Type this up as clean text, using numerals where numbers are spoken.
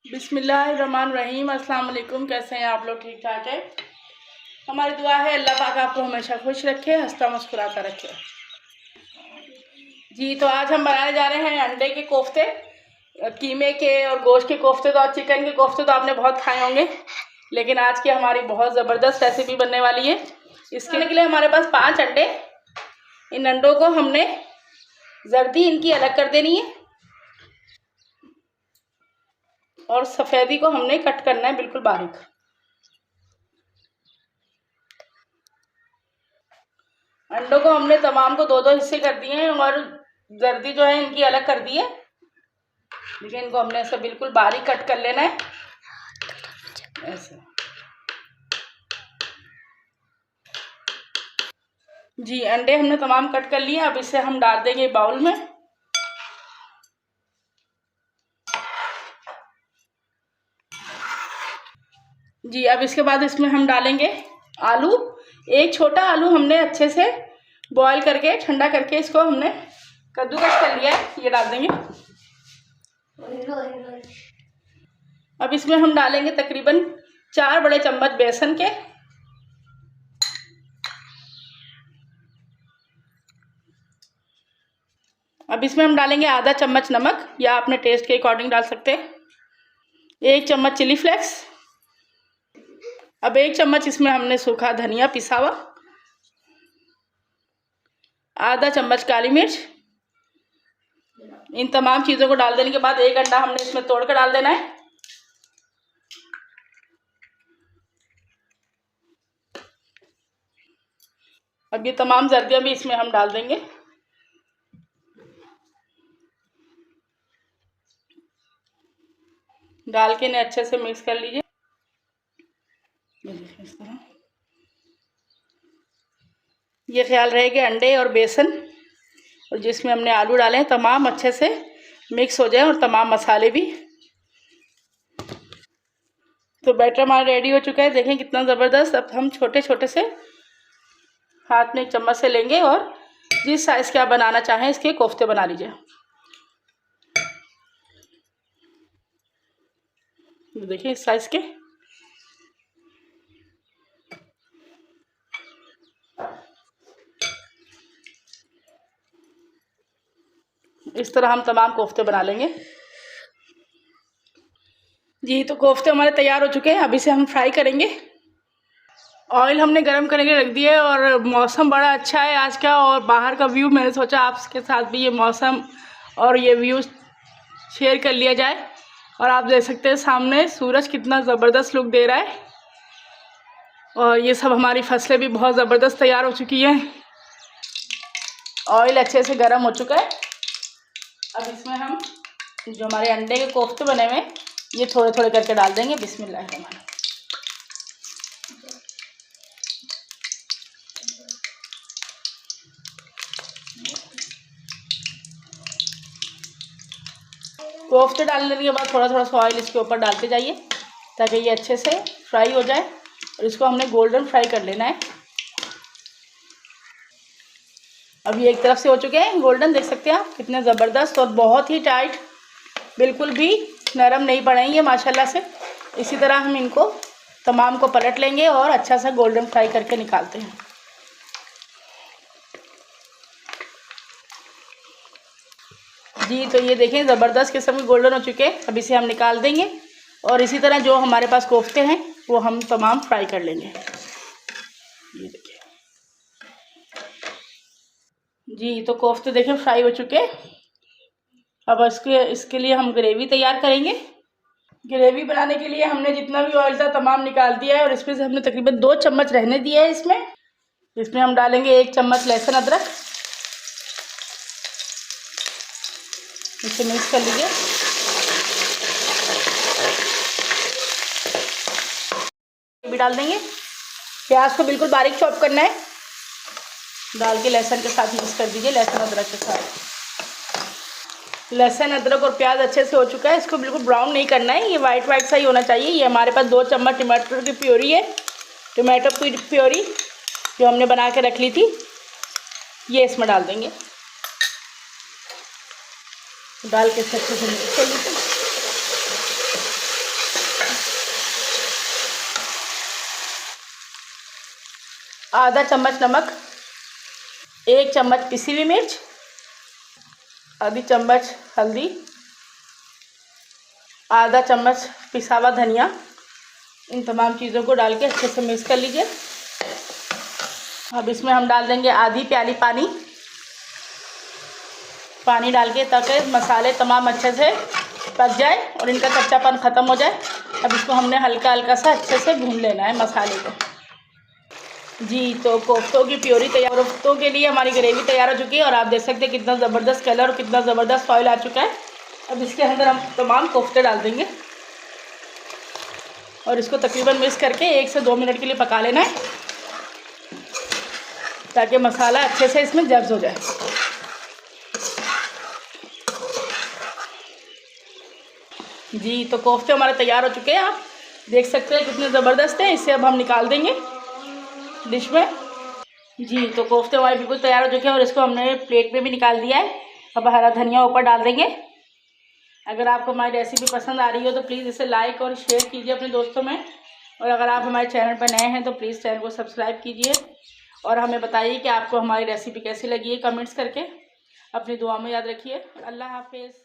बिस्मिल्लाहिर्रहमानिर्रहीम। अस्सलाम वालेकुम। कैसे हैं आप लोग? ठीक ठाक है। हमारी दुआ है अल्लाह पाक आपको हमेशा खुश रखे, हंसता मुस्कुराता रखे। जी तो आज हम बनाने जा रहे हैं अंडे के कोफ्ते, कीमे के और गोश्त के कोफ्ते। तो आज चिकन के कोफ्ते तो आपने बहुत खाए होंगे, लेकिन आज की हमारी बहुत ज़बरदस्त रेसिपी बनने वाली है। इसके लिए हमारे पास 5 अंडे। इन अंडों को हमने जर्दी इनकी अलग कर देनी है और सफ़ेदी को हमने कट करना है बिल्कुल बारीक। अंडों को हमने तमाम को 2-2 हिस्से कर दिए हैं और जर्दी जो है इनकी अलग कर दी है। देखिए, इनको हमने ऐसे बिल्कुल बारीक कट कर लेना है, ऐसे। जी, अंडे हमने तमाम कट कर लिए। अब इसे हम डाल देंगे बाउल में। जी, अब इसके बाद इसमें हम डालेंगे आलू। एक छोटा आलू हमने अच्छे से बॉईल करके ठंडा करके इसको हमने कद्दूकस कर लिया है, ये डाल देंगे। अब इसमें हम डालेंगे तकरीबन 4 बड़े चम्मच बेसन के। अब इसमें हम डालेंगे आधा चम्मच नमक, या अपने टेस्ट के अकॉर्डिंग डाल सकते हैं। 1 चम्मच चिली फ्लेक्स। अब 1 चम्मच इसमें हमने सूखा धनिया पिसा हुआ, आधा चम्मच काली मिर्च। इन तमाम चीज़ों को डाल देने के बाद 1 अंडा हमने इसमें तोड़ कर डाल देना है। अब ये तमाम जर्दियाँ भी इसमें हम डाल देंगे। डाल के इन्हें अच्छे से मिक्स कर लीजिए। इस तरह ये ख्याल रहे कि अंडे और बेसन और जिसमें हमने आलू डाले हैं तमाम अच्छे से मिक्स हो जाए और तमाम मसाले भी। तो बैटर हमारा रेडी हो चुका है। देखें कितना ज़बरदस्त। अब हम छोटे छोटे से हाथ में 1 चम्मच से लेंगे और जिस साइज़ के आप बनाना चाहें इसके कोफ्ते बना लीजिए। देखिए इस साइज़ के। इस तरह हम तमाम कोफ्ते बना लेंगे। जी तो कोफ्ते हमारे तैयार हो चुके हैं। अब इसे हम फ्राई करेंगे। ऑयल हमने गरम करने के रख दिया और मौसम बड़ा अच्छा है आज का, और बाहर का व्यू मैंने सोचा आपके साथ भी ये मौसम और ये व्यू शेयर कर लिया जाए। और आप देख सकते हैं सामने सूरज कितना ज़बरदस्त लुक दे रहा है, और ये सब हमारी फसलें भी बहुत ज़बरदस्त तैयार हो चुकी हैं। ऑयल अच्छे से गर्म हो चुका है। अब इसमें हम जो हमारे अंडे के कोफ्ते बने हुए हैं ये थोड़े थोड़े करके डाल देंगे। बिस्मिल्लाह। कोफ्ते डालने के बाद थोड़ा थोड़ा सा ऑयल इसके ऊपर डालते जाइए ताकि ये अच्छे से फ्राई हो जाए, और इसको हमने गोल्डन फ्राई कर लेना है। अब ये एक तरफ से हो चुके हैं गोल्डन, देख सकते हैं आप कितने ज़बरदस्त और बहुत ही टाइट, बिल्कुल भी नरम नहीं पड़ेंगे माशाल्लाह से। इसी तरह हम इनको तमाम को पलट लेंगे और अच्छा सा गोल्डन फ्राई करके निकालते हैं। जी तो ये देखें ज़बरदस्त किस्म के गोल्डन हो चुके हैं। अब इसे हम निकाल देंगे और इसी तरह जो हमारे पास कोफ्ते हैं वो हम तमाम फ्राई कर लेंगे। ये देखिए जी, तो कोफ्ते देखें फ्राई हो चुके हैं। अब इसके लिए हम ग्रेवी तैयार करेंगे। ग्रेवी बनाने के लिए हमने जितना भी ऑयल था तमाम निकाल दिया है, और इसमें से हमने तकरीबन 2 चम्मच रहने दिया है। इसमें हम डालेंगे 1 चम्मच लहसुन अदरक। इसे मिक्स कर लीजिए। भी डाल देंगे। प्याज को बिल्कुल बारीक चॉप करना है, डाल के लहसुन के साथ मिक्स कर दीजिए। लहसुन अदरक के साथ लहसुन अदरक और प्याज अच्छे से हो चुका है। इसको बिल्कुल ब्राउन नहीं करना है, ये वाइट वाइट सा ही होना चाहिए। ये हमारे पास 2 चम्मच टमाटर की प्योरी है, टमाटो की प्योरी जो हमने बना के रख ली थी, ये इसमें डाल देंगे। डाल के अच्छे से मिक्स कर लीजिए। आधा चम्मच नमक, 1 चम्मच पिसी हुई मिर्च, आधी चम्मच हल्दी, आधा चम्मच पिसा हुआ धनिया। इन तमाम चीज़ों को डाल के अच्छे से मिक्स कर लीजिए। अब इसमें हम डाल देंगे आधी प्याली पानी डाल के, ताकि मसाले तमाम अच्छे से पक जाए और इनका कच्चापन ख़त्म हो जाए। अब इसको हमने हल्का हल्का सा अच्छे से भून लेना है मसाले को। जी, तो कोफ्तों की प्योरी तैयार, कोफ्तों के लिए हमारी ग्रेवी तैयार हो चुकी है और आप देख सकते हैं कितना ज़बरदस्त कलर और कितना ज़बरदस्त ऑयल आ चुका है। अब इसके अंदर हम तमाम कोफ्ते डाल देंगे और इसको तकरीबन मिक्स करके 1 से 2 मिनट के लिए पका लेना है, ताकि मसाला अच्छे से इसमें जब्स हो जाए। जी, तो कोफ्ते हमारे तैयार हो चुके हैं, आप देख सकते हैं कितने ज़बरदस्त हैं। इसे अब हम निकाल देंगे डिश में। जी, तो कोफ्ते हमारे बिल्कुल तैयार हो चुके हैं और इसको हमने प्लेट में भी निकाल दिया है। अब हरा धनिया ऊपर डाल देंगे। अगर आपको हमारी रेसिपी पसंद आ रही हो तो प्लीज़ इसे लाइक और शेयर कीजिए अपने दोस्तों में, और अगर आप हमारे चैनल पर नए हैं तो प्लीज़ चैनल को सब्सक्राइब कीजिए और हमें बताइए कि आपको हमारी रेसिपी कैसी लगी है कमेंट्स करके। अपनी दुआ में याद रखिए। अल्लाह हाफिज़।